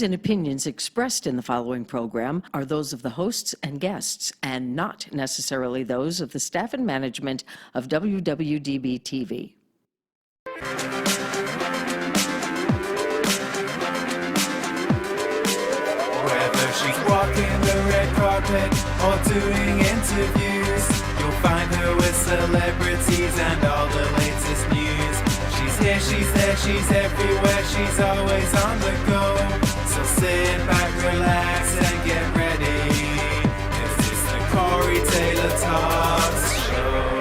views and opinions expressed in the following program are those of the hosts and guests, and not necessarily those of the staff and management of WWDB-TV. Whether she's walking the red carpet or doing interviews, you'll find her with celebrities and all the latest news. She's here, she's there, she's everywhere, she's always on the go. So sit back, relax, and get ready, 'cause it's the Corey Taylor Talks Show.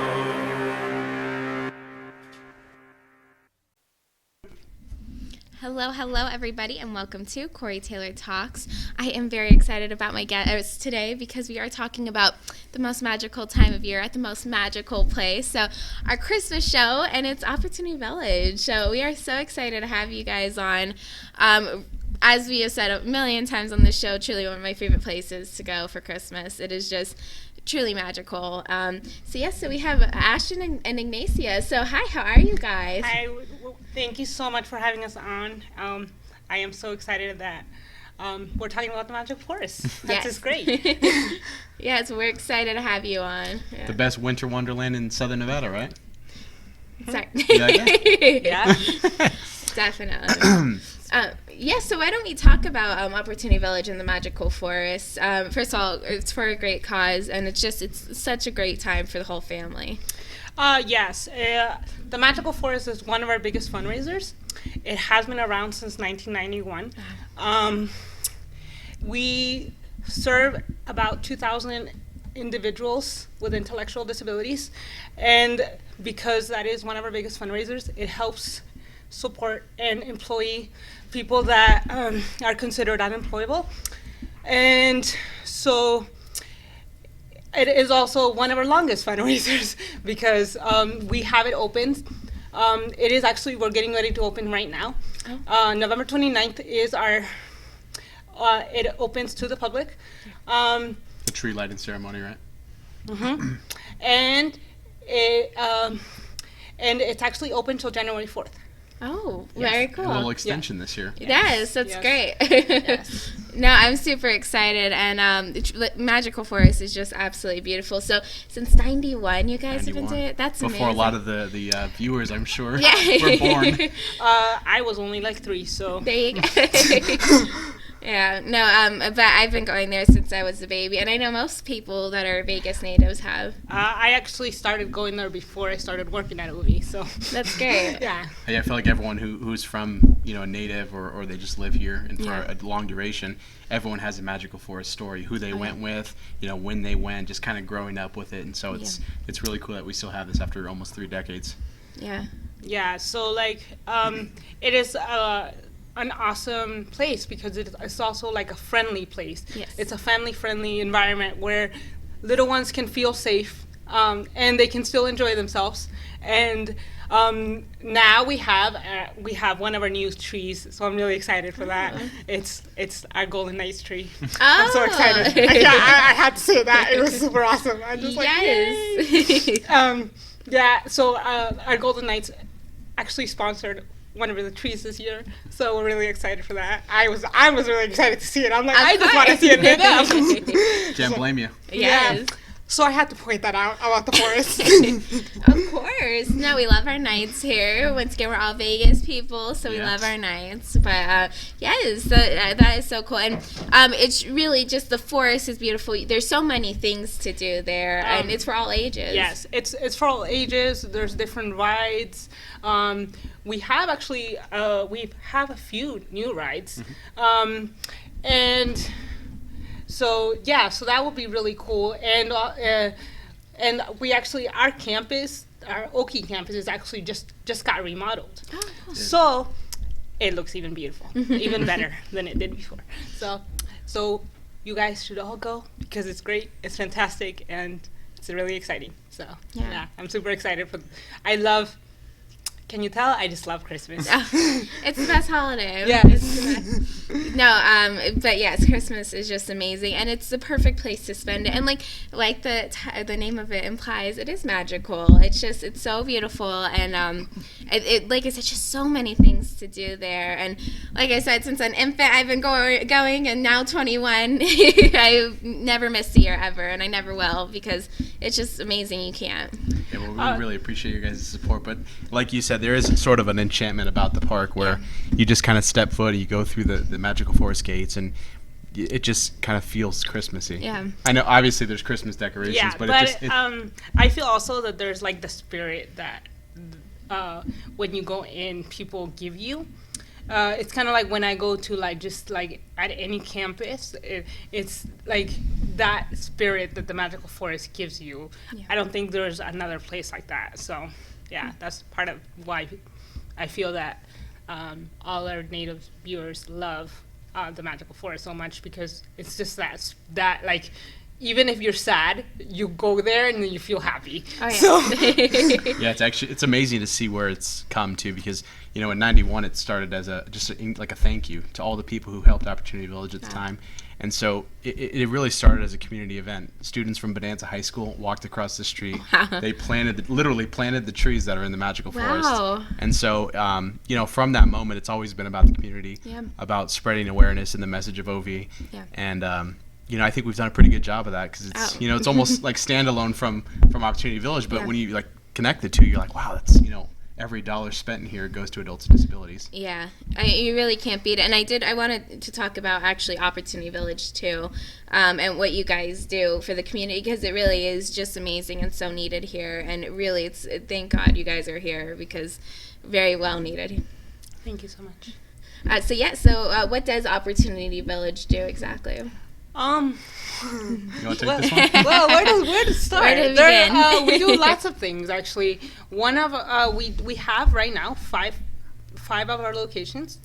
Hello, everybody, and welcome to Corey Taylor Talks. I am very excited about my guest today because we are talking about the most magical time of year at the most magical place. So, our Christmas show, and it's Opportunity Village. So, we are so excited to have you guys on. As we have said a million times on the show, truly one of my favorite places to go for Christmas. It is just truly magical. So we have Ashton and Ignacia. So, hi, how are you guys? Hi, thank you so much for having us on. I am so excited that we're talking about the Magic Forest. That's just great. Yes, we're excited to have you on. Yeah. The best winter wonderland in Southern Nevada, right? Sorry. Yeah. Definitely. So why don't we talk about Opportunity Village and the Magical Forest? First of all, it's for a great cause, and it's such a great time for the whole family. Yes. The Magical Forest is one of our biggest fundraisers. It has been around since 1991. We serve about 2,000 individuals with intellectual disabilities, and because that is one of our biggest fundraisers, it helps support and employ people that are considered unemployable. And so it is also one of our longest fundraisers because we have it open. It is actually, we're getting ready to open right now. November 29th is our, it opens to the public. The tree lighting ceremony, right? Mm-hmm. And it's actually open till January 4th. Oh, very cool. A little extension this year. Yes, that's great. Yes. No, I'm super excited, and Magical Forest is just absolutely beautiful. So, since 91, you guys have been doing it? That's amazing. Before a lot of the viewers, I'm sure, Yeah. were born. I was only like 3, so. There you go. Yeah, no, but I've been going there since I was a baby, and I know most people that are Vegas natives have. I actually started going there before I started working at OV, so. That's great. Yeah. I feel like everyone who's from, a native or they just live here and for a long duration, everyone has a Magical Forest story, who they went with, when they went, just kind of growing up with it, and so it's really cool that we still have this after almost 3 decades. Yeah. Yeah, so it is an awesome place because it's also like a friendly place. Yes. It's a family-friendly environment where little ones can feel safe and they can still enjoy themselves. And now we have one of our new trees, so I'm really excited for that. It's our Golden Knights tree. Oh. I'm so excited. I had to say that. It was super awesome. I'm just so our Golden Knights actually sponsored one of the trees this year, so we're really excited for that. I was really excited to see it. I'm like, I just want to see it now. Can't blame you. Yes. Yeah. So I had to point that out about the forest. Of course. No, we love our nights here. Once again, we're all Vegas people, so we love our nights. But yes, that is so cool. And it's really just, the forest is beautiful. There's so many things to do there, and it's for all ages. Yes, it's for all ages. There's different rides. We have actually we have a few new rides, and. So that will be really cool, and we actually, our campus, our Oki campus, is actually just got remodeled, so it looks even beautiful, even better than it did before. So you guys should all go because it's great, it's fantastic, and it's really exciting. So yeah I'm super excited I love Can you tell? I just love Christmas. It's the best holiday. Yeah. It's the best. No, but yes, Christmas is just amazing, and it's the perfect place to spend it. And like the name of it implies, it is magical. It's so beautiful, and like I said, just so many things to do there. And like I said, since an infant, I've been going, and now 21, I've never missed a year ever, and I never will, because it's just amazing. You can't. Yeah, well, we really appreciate your guys' support, but like you said, there is sort of an enchantment about the park where you just kind of step foot, you go through the magical forest gates, and it just kind of feels Christmassy. Yeah. I know, obviously, there's Christmas decorations, Yeah, but I feel also that there's like the spirit that when you go in, people give you. It's kind of like when I go to like just like at any campus, it's like that spirit that the magical forest gives you. Yeah. I don't think there's another place like that. So yeah, that's part of why I feel that all our native viewers love the magical forest so much, because it's just that like, even if you're sad, you go there and then you feel happy. Oh, yeah. So yeah, it's amazing to see where it's come to, because in '91 it started as like a thank you to all the people who helped Opportunity Village at the time, and so it really started as a community event. Students from Bonanza High School walked across the street. They literally planted the trees that are in the magical forest, and so from that moment, it's always been about the community, about spreading awareness and the message of OV, and I think we've done a pretty good job of that, because it's it's almost like standalone from Opportunity Village, but when you like connect the two, you're like, wow, that's every dollar spent in here goes to adults with disabilities. Yeah, you really can't beat it. And I wanted to talk about actually Opportunity Village too, and what you guys do for the community, because it really is just amazing and so needed here. And thank God you guys are here, because very well needed. thank you so much. So what does Opportunity Village do exactly? You want to take this one? Well, where to start? Where to begin? We do lots of things, actually. One of we have right now five of our locations.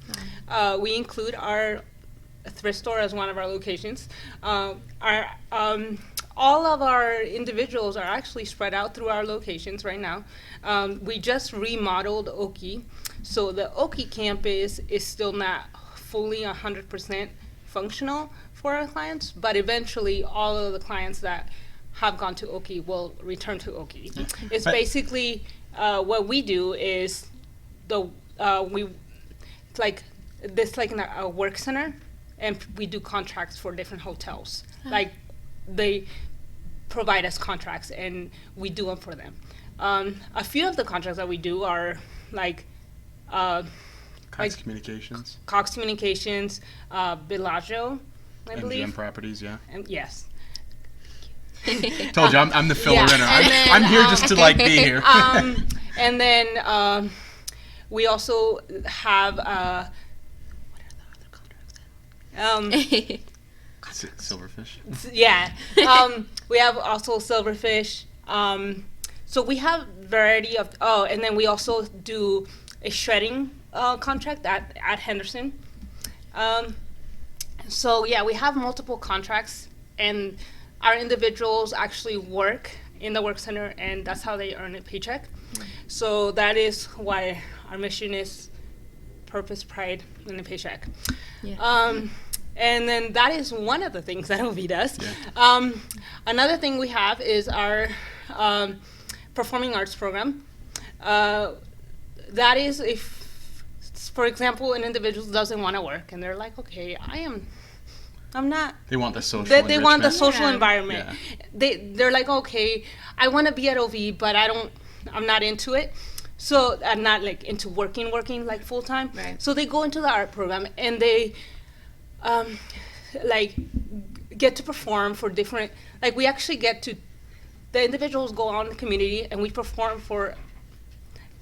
We include our thrift store as one of our locations. All of our individuals are actually spread out through our locations right now. We just remodeled Oki, so the Oki campus is still not fully 100% functional for our clients, but eventually all of the clients that have gone to Oki will return to Oki. It's basically what we do is a work center, and we do contracts for different hotels. Like they provide us contracts and we do them for them. A few of the contracts that we do are like Cox Communications. Cox Communications, Bellagio, I believe. MGM Properties, yeah. And yes. Told you, I'm the filler inner. And I'm here just to like be here. And then we also have what are the other contracts? Silverfish. Yeah. We have also Silverfish. So we have variety of. Oh, and then we also do a shredding contract at Henderson. So yeah, we have multiple contracts, and our individuals actually work in the work center, and that's how they earn a paycheck. So that is why our mission is purpose, pride, and a paycheck. Yeah. And then that is one of the things that OV does. Yeah. Another thing we have is our performing arts program. That is if, for example, an individual doesn't want to work, and they're like, okay, I'm not. They want the social. They want the social environment. Yeah. They're like, okay, I want to be at OV, but I'm not into it. So I'm not like into working like full time. Right. So they go into the art program, and they like get to perform for different. Like we actually get to, the individuals go on the community, and we perform for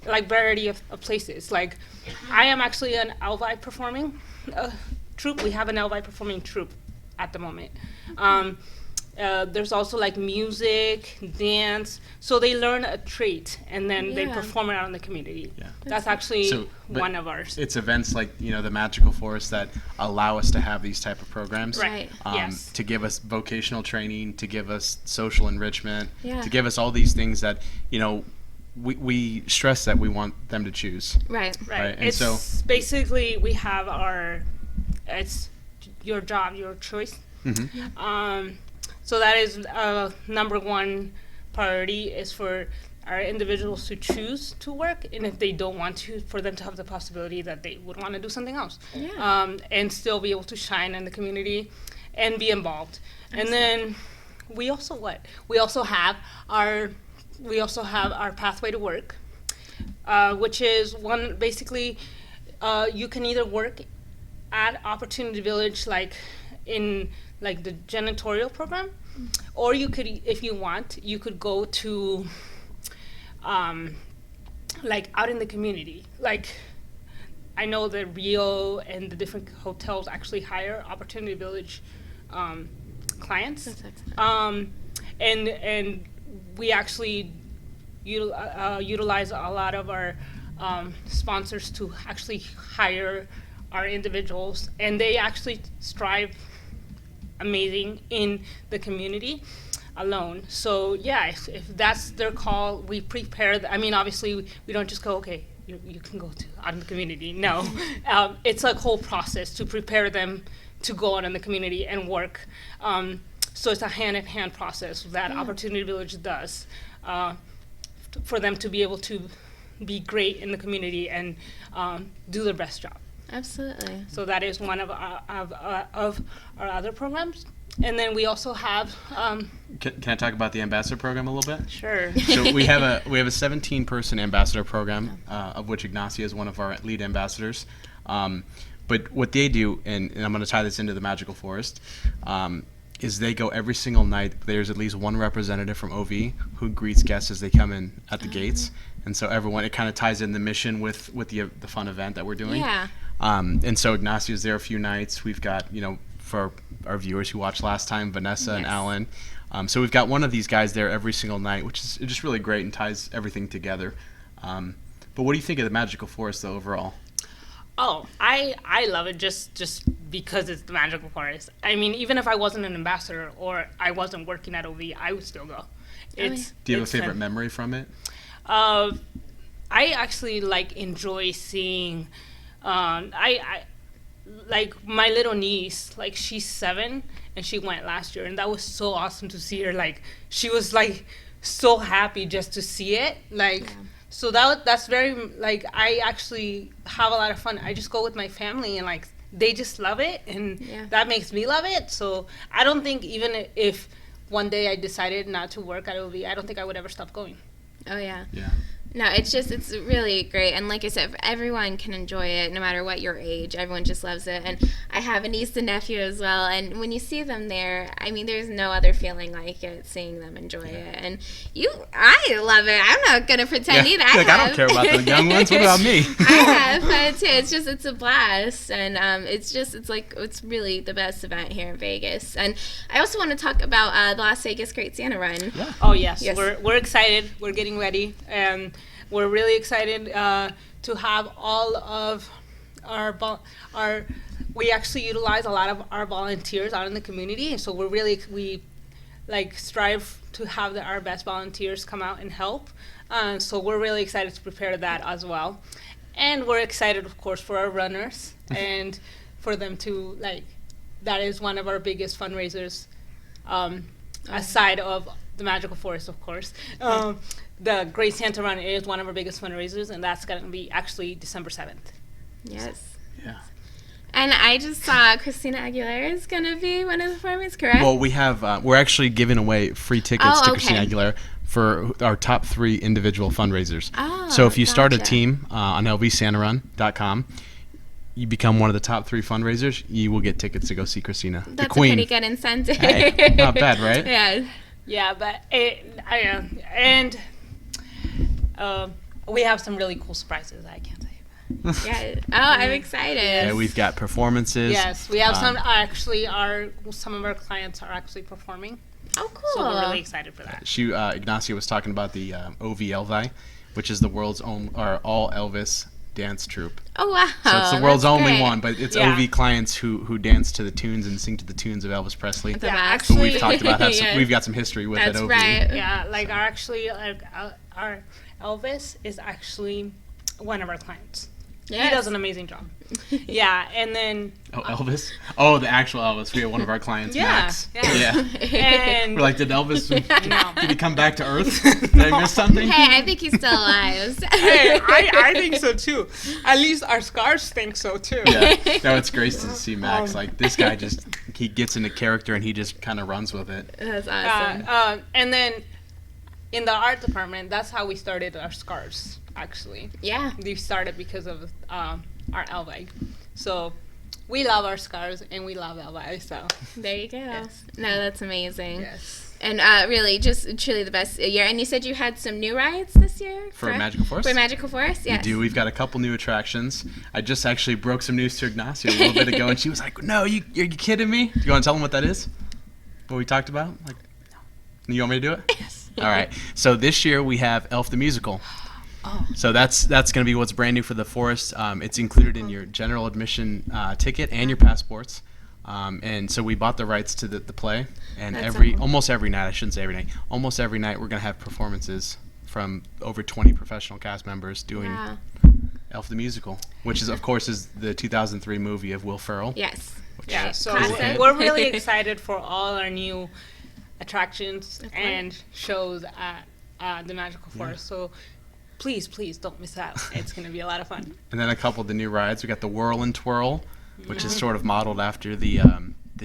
like variety of places. Like I am actually an Elvi performing troupe. We have an Elvi performing troupe at the moment. There's also like music, dance. So they learn a trait, and then they perform it out in the community. Yeah. That's actually one of ours. It's events like the Magical Forest that allow us to have these type of programs. Right. Yes. To give us vocational training, to give us social enrichment, to give us all these things that we stress that we want them to choose. Right. Right, and It's so- basically we have it's your job, your choice. So that is number one priority is for our individuals to choose to work, and if they don't want to, for them to have the possibility that they would want to do something else, and still be able to shine in the community and be involved. And then we also have our pathway to work, which is one basically you can either work at Opportunity Village in the janitorial program, or you could, if you want, you could go to out in the community. I know that Rio and the different hotels actually hire Opportunity Village clients. That's excellent. And we actually utilize a lot of our sponsors to actually hire our individuals, and they actually strive amazing in the community alone. So yeah, if that's their call, we prepare. Obviously we don't just go, okay, you can go out in the community. No, it's a whole process to prepare them to go out in the community and work. So it's a hand-in-hand process that Opportunity Village does for them to be able to be great in the community and do their best job. Absolutely. So that is one of our other programs. And then we also have Can I talk about the ambassador program a little bit? sure. So we have a 17-person ambassador program, of which Ignacia is one of our lead ambassadors. But what they do, and I'm going to tie this into the Magical Forest, is they go every single night. There's at least one representative from OV who greets guests as they come in at the gates, and so everyone, it kind of ties in the mission with the fun event that we're doing. Yeah. And so Ignacia is there a few nights. We've got, for our viewers who watched last time, Vanessa and Yes. Alan. So we've got one of these guys there every single night, which is just really great and ties everything together. But what do you think of the Magical Forest, though, overall? Oh, I love it just because it's the Magical Forest. Even if I wasn't an ambassador or I wasn't working at OV, I would still go. Do you have a favorite memory from it? I actually enjoy seeing. I my little niece. She's 7 and she went last year, and that was so awesome to see her. She was so happy just to see it. So that's very I actually have a lot of fun. I just go with my family, and they just love it, and that makes me love it. So I don't think, even if one day I decided not to work at OV, I don't think I would ever stop going. Oh yeah. Yeah. No, it's really great. And like I said, everyone can enjoy it, no matter what your age. Everyone just loves it. And I have a niece and nephew as well. And when you see them there, there's no other feeling like it, seeing them enjoy it. And I love it. I'm not going to pretend either. I don't care about the young ones. What about me? I have fun too. It's a blast. And it's really the best event here in Vegas. And I also want to talk about the Las Vegas Great Santa Run. Yeah. Oh yes, Yes. We're excited. We're getting ready, and we're really excited to have all of our. We actually utilize a lot of our volunteers out in the community, so we strive to have our best volunteers come out and help. So we're really excited to prepare that as well, and we're excited, of course, for our runners and for them to That is one of our biggest fundraisers, aside of the Magical Forest, of course. The Great Santa Run is one of our biggest fundraisers, and that's going to be actually December 7th. Yes. Yeah. And I just saw Christina Aguilera is going to be one of the performers, correct? Well, we're actually giving away free tickets to okay. Christina Aguilera for our top 3 individual fundraisers. Oh, So if you start a gotcha. team on LVSantaRun.com, you become one of the top 3 fundraisers, you will get tickets to go see Christina, That's the queen. a pretty good incentive. Hey, not bad, right? Yeah. Yeah, but we have some really cool surprises. I can't tell you. Yeah. Oh, I'm excited. Yeah, we've got performances. Yes, we have some. Actually, some of our clients are actually performing, Oh, cool. so we're really excited for that. Ignacia was talking about the OV Elvi, which is the world's own or all Elvis dance troupe. Oh, wow. So it's the world's That's only great. one, but it's Yeah. OV clients who dance to the tunes and sing to the tunes of Elvis Presley. The Yeah, best. Who actually- we've talked about. Yes. We've got some history with That's at OV. right. Yeah, our Elvis is actually one of our clients. Yes. He does an amazing job. Yeah, and then Oh, Elvis? Oh, the actual Elvis. We had one of our clients, yeah, Max. yeah. And We're like, did Elvis, no. did he come back to Earth? Did I miss something? Hey, I think he's still alive. Hey, I think so too. At least our scars think so too. Yeah. No, it's great to see Max. Like, this guy just, he gets into character and he just kind of runs with it. That's awesome. And then in the art department, that's how we started our scars. Actually, Yeah. we started because of our Elvi. So we love our scars and we love Elvi. So There you go. Yes. No, that's amazing. yes, And really, just truly the best year. And you said you had some new rides this year? For correct? Magical Forest? For Magical Forest, yes. We do. We've got a couple new attractions. I just actually broke some news to Ignacia a little bit ago, and she was like, "No, are you kidding me? Do you want to tell them what that is? What we talked about? Like, you want me to do it? yes. All right. So this year we have Elf the Musical. Oh. So that's going to be what's brand new for the forest. It's included in your general admission ticket and your passports. And so we bought the rights to the play. And That's almost every night, I shouldn't say every night, almost every night we're going to have performances from over 20 professional cast members doing Wow. Elf the Musical, which is, of course, is the 2003 movie of Will Ferrell. Yes. Yeah, Right. so Classic. we're really excited for all our new attractions and shows at the Magical Forest. So please don't miss out. It's going to be a lot of fun. And then a couple of the new rides. We got the Whirl and Twirl, which is sort of modeled after the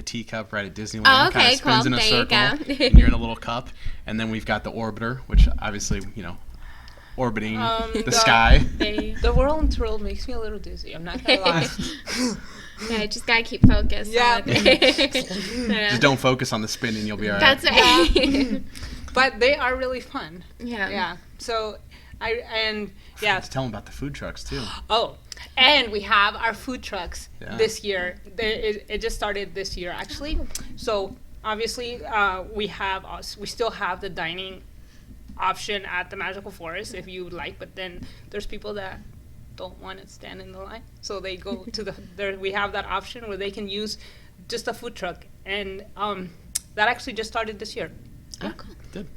teacup right at Disneyland. Oh, okay, Kinda spins cool. in a There you circle, go. and you're in a little cup. And then we've got the Orbiter, which obviously, orbiting the sky. The whirl and twirl makes me a little dizzy. I'm not going to lie. Yeah, just gotta keep focused. Yeah. Just don't focus on the spinning, you'll be all right. That's right. But they are really fun. Yeah. Yeah. So Let's tell them about the food trucks, too. Oh, and we have our food trucks Yeah. this year. It just started this year, actually. So obviously, we still have the dining option at the Magical Forest if you would like, but then there's people that don't want to stand in the line, so they go to we have that option where they can use just a food truck, and that actually just started this year. Oh, cool. Good.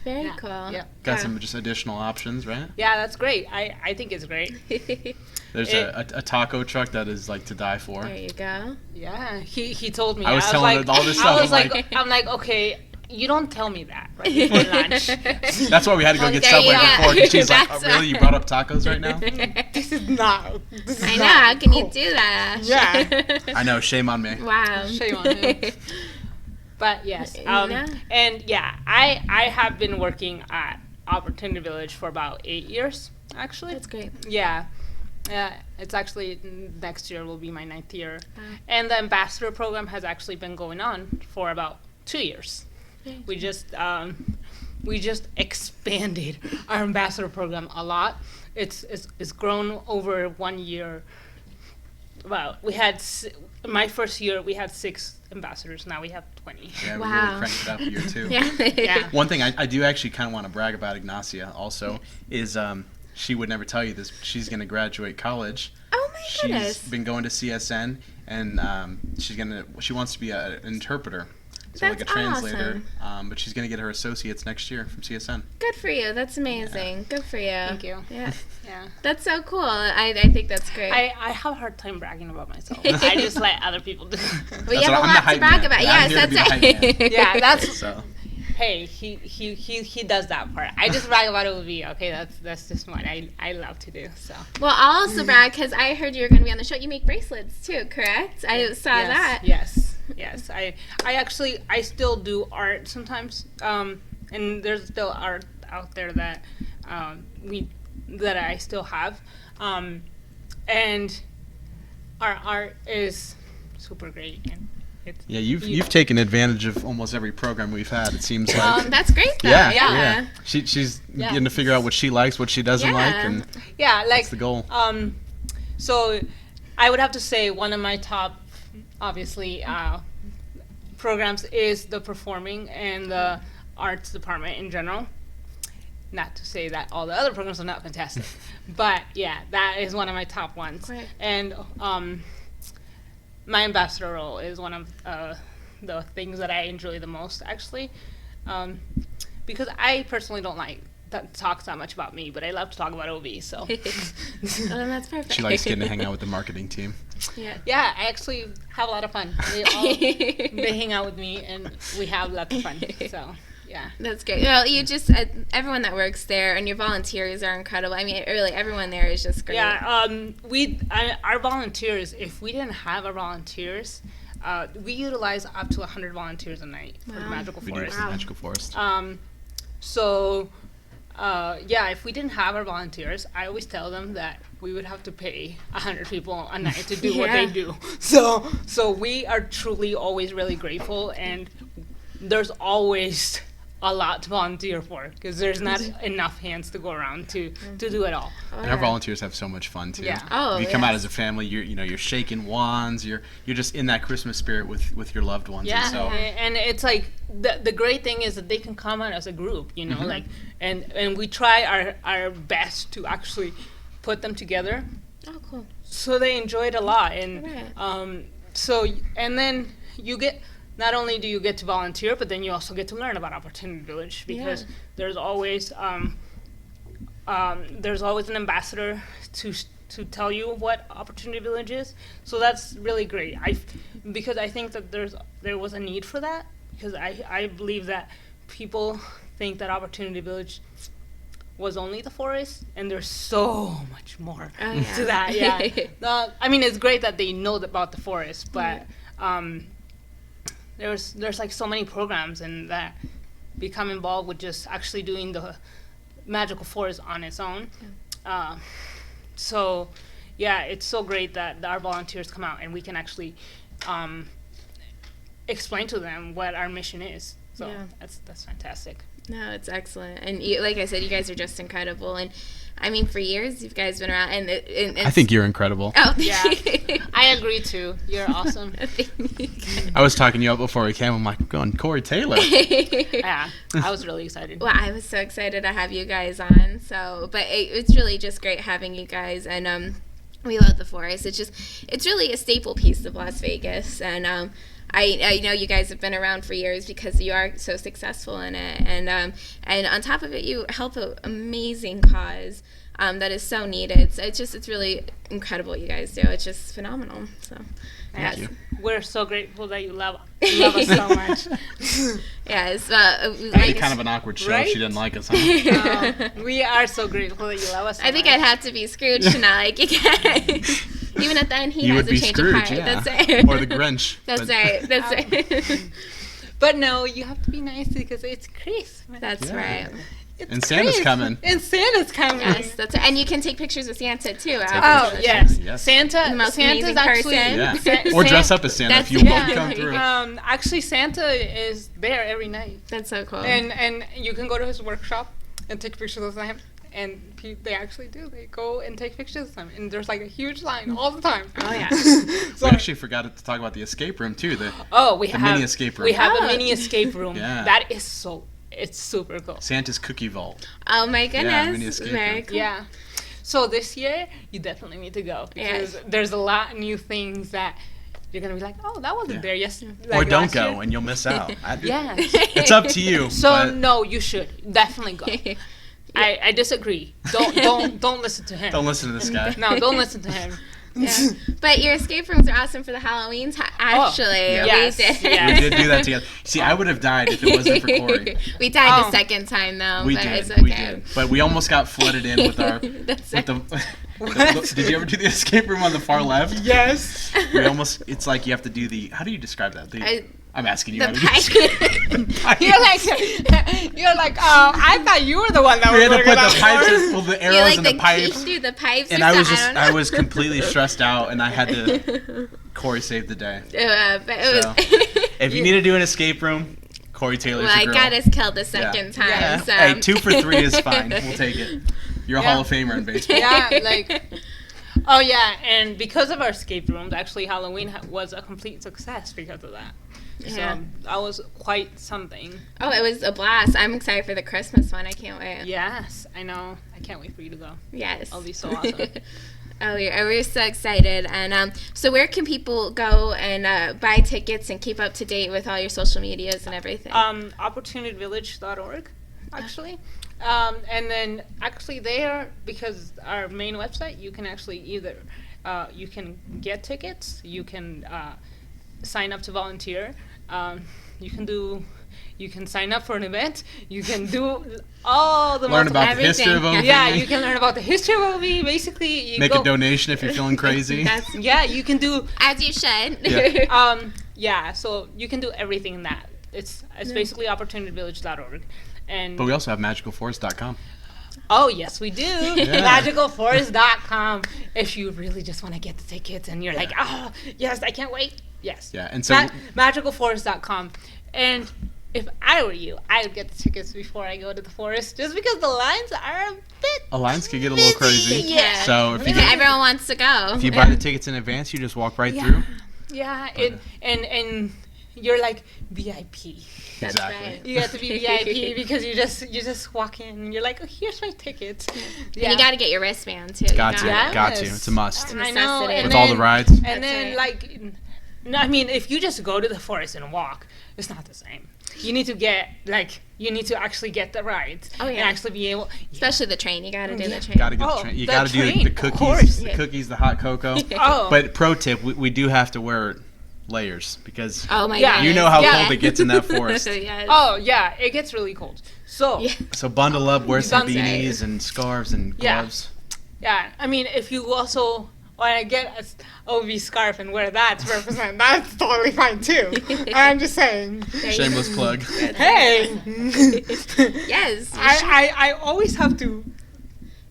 Very Yeah. cool. Yeah. Got some just additional options, right? Yeah, that's great. I think it's great. There's a taco truck that is like to die for. There you go. Yeah, he told me. I was telling her all this stuff, I was I'm like, I'm like, okay, you don't tell me that right before lunch. That's why we had to go get There you Subway go. before. 'Cause she's like, oh, That's really? You brought up tacos right now? This is not. I know. How can you do that? Yeah. I know. Shame on me. Wow. Shame on him. But yes, Yeah. and yeah, I have been working at Opportunity Village for about 8 years, actually. That's great. Yeah. It's actually next year will be my 9th year. Wow. And the ambassador program has actually been going on for about 2 years. Very We just expanded our ambassador program a lot. It's grown over 1 year. Well, we had my first year we had 6 ambassadors. Now we have 20. Yeah, we Wow. really cranked it up a year too. Yeah. Yeah. One thing I do actually kind of want to brag about Ignacia also is she would never tell you this, but she's going to graduate college. Oh my She's goodness. been going to CSN, and she wants to be an interpreter, so like a That's translator. But she's going to get her associates next year from CSN. Good for you. That's amazing. Good for you. Thank you. Yeah. Yeah. That's so cool. I think that's great. I have a hard time bragging about myself. I just let other people do it. Well, you That's have a what- I'm the lot to hype brag man. about. I'm Yes, here to be that's the hype right. man. Yeah, that's So hey, he does that part. I just brag about it with me. Okay, that's just what I love to do. So Well, I'll also brag because I heard you were going to be on the show. You make bracelets too, correct? I saw that. Yes. I still do art sometimes. And there's still art out there that I still have. And our art is super great, and it's yeah, you've taken advantage of almost every program we've had. It seems like. That's great, though. Yeah. She's Yeah. getting to figure out what she likes, what she doesn't like, Yeah. and yeah, like that's the goal. So I would have to say one of my top, obviously, programs is the performing and the arts department in general. Not to say that all the other programs are not fantastic, but yeah, that is one of my top ones. Great. And my ambassador role is one of the things that I enjoy the most, actually, because I personally don't like talks that much about me, but I love to talk about OB. So Well, then that's perfect. She likes getting to hang out with the marketing team. Yeah. yeah, I actually have a lot of fun. They hang out with me, and we have lots of fun. So yeah. That's great. Well, you just everyone that works there and your volunteers are incredible. I mean, really, everyone there is just great. Yeah, our volunteers. If we didn't have our volunteers, we utilize up to 100 volunteers a night for the Magical We do Forest. the Magical Forest. If we didn't have our volunteers, I always tell them that we would have to pay 100 people a night to do what they do. So we are truly always really grateful, and there's always a lot to volunteer for because there's not enough hands to go around to do it all. And our volunteers have so much fun too. Yeah. Oh, you come yes. out as a family. You're shaking wands. You're just in that Christmas spirit with your loved ones. Yeah, And so and it's like the great thing is that they can come out as a group, like, and we try our best to actually put them together, Oh, cool. so they enjoy it a lot, and Right. and then you get. Not only do you get to volunteer, but then you also get to learn about Opportunity Village because there's always an ambassador to tell you what Opportunity Village is. So that's really great. Because I think that there was a need for that because I believe that people think that Opportunity Village was only the forest, and there's so much more to that. Yeah, I mean it's great that they know about the forest, but. There's like so many programs and that become involved with just actually doing the Magical Forest on its own. So yeah, it's so great that our volunteers come out and we can actually explain to them what our mission is. So Yeah. that's fantastic. No, it's excellent. And like I said, you guys are just incredible. And I mean, for years, you guys been around. And I think you're incredible. Oh, Yeah, I agree too. You're awesome. I was talking you up before we came. I'm like, going Corey Taylor. Yeah, I was really excited. Well, I was so excited to have you guys on. But it's really just great having you guys, and we love the forest. It's really a staple piece of Las Vegas, and I know you guys have been around for years because you are so successful in it, and on top of it, you help an amazing cause that is so needed. So it's really incredible what you guys do. It's just phenomenal. So. Thank Yes. you. We're so grateful that you love us so much. Yes. That'd be kind of an awkward show if she didn't like us, huh? We are so grateful that you love us so I think much. I'd have to be Scrooge to not like you guys. Even at the end, he You has would a be change Scrooge, of heart. yeah. That's right. Or the Grinch. That's but- right. That's right. But no, you have to be nice because it's Christmas. That's Yeah. right. It's And Santa's Christmas. coming. And Santa's coming. Yes, that's right. And you can take pictures with Santa too. Oh, yes. Yes. Santa. The most Santa's amazing actually. person. Yeah. Or dress up as Santa if you That's- both come through. Actually, Santa is there every night, That's so cool. and you can go to his workshop and take pictures of him. And they actually do. They go and take pictures of them, and there's like a huge line all the time. Oh, yeah. So, We actually forgot to talk about the escape room too. we the have mini escape room. We have Oh. a mini escape room. Yeah. That is it's super cool. Santa's cookie vault. Oh my goodness. mini escape Very room. cool. Yeah. So this year, you definitely need to go because there's a lot of new things that you're gonna be like, oh, that wasn't Yeah. there yesterday. Or don't go and you'll miss out. Yeah. It's up to you. So but no, you should definitely go. I disagree. Don't listen to him. don't listen to this guy. No, don't listen to him. Yeah. But your escape rooms are awesome for the Halloween time. Actually, yes, we did. yes. We did do that together. See, I would have died if it wasn't for Corey. We died Oh. the second time though. We but did, It's okay. we did. But we almost got flooded in with our. That's with right. the, did you ever do the escape room on the far left? Yes. We almost. It's like you have to do the. How do you describe that? I'm asking you. The how to do pipe. You're like, I thought you were the one that We was had to put working the on pipes, it. well, the You arrows like and the the pipes. keys through the pipes. And or I was something? just, I was completely stressed out, and I had to. Corey saved the day. But it So, was. If you need to do an escape room, Corey Taylor's Well, I your girl. got us killed the second time. Yeah. So. Hey, 2 for 3 is fine. We'll take it. You're a Hall of Famer in baseball. Yeah, like. Oh yeah, and because of our escape rooms, actually Halloween was a complete success because of that. Yeah. So that was quite something. Oh, it was a blast. I'm excited for the Christmas one. I can't wait. Yes, I know. I can't wait for you to go. Yes. It'll be so awesome. Oh, we're so excited. And so where can people go and buy tickets and keep up to date with all your social medias and everything? OpportunityVillage.org, actually. And then actually there, because our main website, you can actually either, you can get tickets, you can sign up to volunteer, you can sign up for an event, you can do all the Learn about the history of OV. Yeah, you can learn about the history of OV. Basically, you Make go, a donation if you're feeling crazy. yeah, you can do As you should. Yeah. yeah, so you can do everything in that. It's basically opportunityvillage.org. And But we also have magicalforest.com. oh, yes, we do. Magicalforest.com. If you really just want to get the tickets and you're like, oh, yes, I can't wait. Yes. Yeah, and so magicalforest.com. And if I were you, I would get the tickets before I go to the forest, just because the lines are a bit. Alliance could get a little crazy. Yeah. So if you Because everyone wants to go. if you buy the tickets in advance, you just walk right through. Yeah, and you're like VIP. That's Exactly. right. You have to be VIP because you just walk in and you're like, oh, here's my ticket. And you got to get your wristband too. Got to. Yes. Got to. It's a must. I know. Necessity. And With all the then- rides. And That's then, right. like, no, I mean, if you just go to the forest and walk, it's not the same. You need to get, like, you need to actually get the rides. Oh, And yeah. actually be able. Especially the train. You got to do Yeah. the train. Gotta get Oh, the train. You the gotta do train, the of cookies, course. the cookies, the hot cocoa. Oh. But pro tip, we do have to wear layers because Oh my Yeah. god. you know how Yeah. cold it gets in that forest. Yes. Oh, yeah, it gets really cold. So, Yeah. So bundle up, wear some That's right. beanies and scarves and Yeah. gloves. yeah, I mean, if you also want to get an OV scarf and wear that to represent, that's totally fine too. I'm just saying. There you Shameless plug. Hey! Yes. I always have to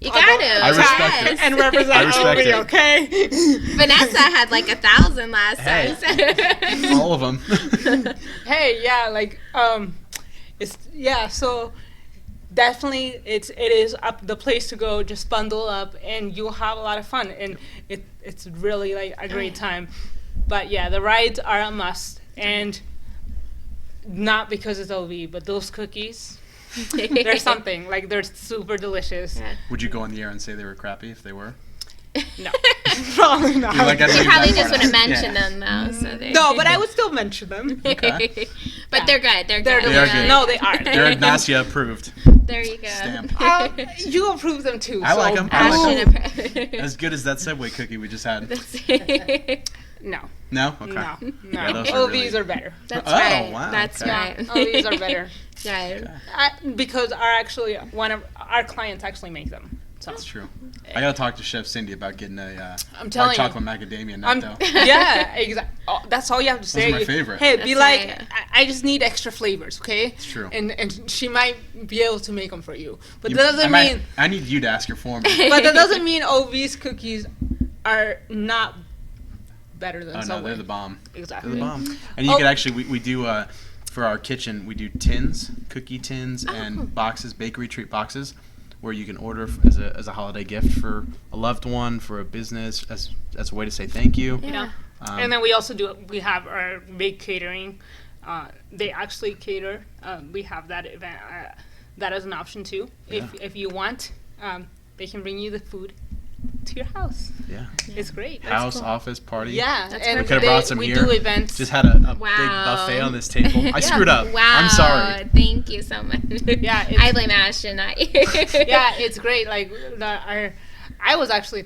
You got to. I respect it. and represent I respect OV, it. okay? Vanessa had like 1,000 last Hey. time. So. All of them. Hey, yeah, like it's so definitely it is up the place to go. Just bundle up and you'll have a lot of fun, and it's really like a great time. But yeah, the rides are a must, and not because it's OV, but those cookies, they're something, like they're super delicious. Yeah. Would you go on the air and say they were crappy if they were? No, probably not. You're like, I You leave probably that just part wouldn't out. mention Yeah. them though. So they No, but I would still mention them. Okay. But they're good. They're They're good. They are delicious. good. No, they are. They're Ignacia approved. There you go. Stamp. You approve them too. I like so 'em. I like boo. Ashton As good as that Subway cookie we just had. That's No, No? Okay. no, no. Yeah, those are OVs really- are better. Oh, right. wow, That's okay. right. OVs are better. Yeah. Because one of our clients actually make them. So That's true. I gotta talk to Chef Cindy about getting a I'm telling dark you. chocolate macadamia nut though. yeah, exactly. Oh, that's all you have to say. my favorite. Hey, be That's like, right. I just need extra flavors, okay? It's true. And she might be able to make them for you, but You- that doesn't mean. I need you to ask her for me. But that doesn't mean OV's cookies are not better than Oh no, Subway. they're the bomb. Exactly. They're the bomb. And you Oh. could actually we do for our kitchen we do tins, cookie tins, Oh. and boxes, bakery treat boxes, where you can order as a holiday gift for a loved one, for a business, as a way to say thank you. Yeah. And then we also we have our big catering. They actually cater. We have that event. That is an option too. If you want, they can bring you the food to your house. Yeah. It's great. House, cool. office, party. Yeah, That's and perfect. Could've brought some we here. do events. Just had a big Wow. buffet on this table. I screwed up. Wow. I'm sorry. Thank you so much. Yeah, I blame Ashton, not you. Yeah, it's great. Like I was actually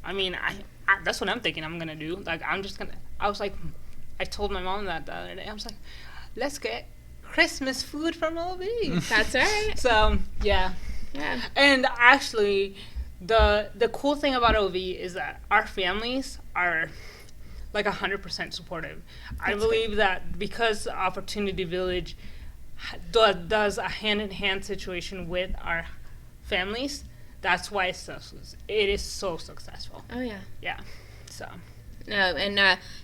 I mean, that's what I'm thinking I'm gonna do. Like I was like, I told my mom that the other day. I was like, let's get Christmas food from OV. That's right. So yeah. Yeah. And actually, the cool thing about OV is that our families are like 100% supportive. I believe that because Opportunity Village does a hand-in-hand situation with our families, that's why it is so successful. Oh yeah. Yeah. So. No, and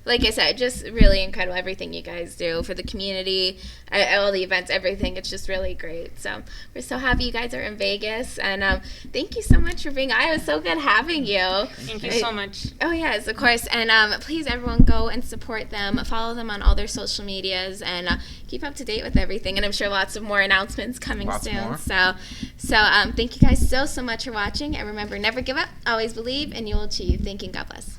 like I said, just really incredible everything you guys do for the community, all the events, everything. It's just really great. So we're so happy you guys are in Vegas, and thank you so much for being on. It was so good having you. Thank you so much. Oh yes, of course. And please, everyone, go and support them. Follow them on all their social medias, and keep up to date with everything. And I'm sure lots of more announcements coming Lots soon. more. So thank you guys so much for watching. And remember, never give up, always believe, and you will achieve. Thank you. God bless.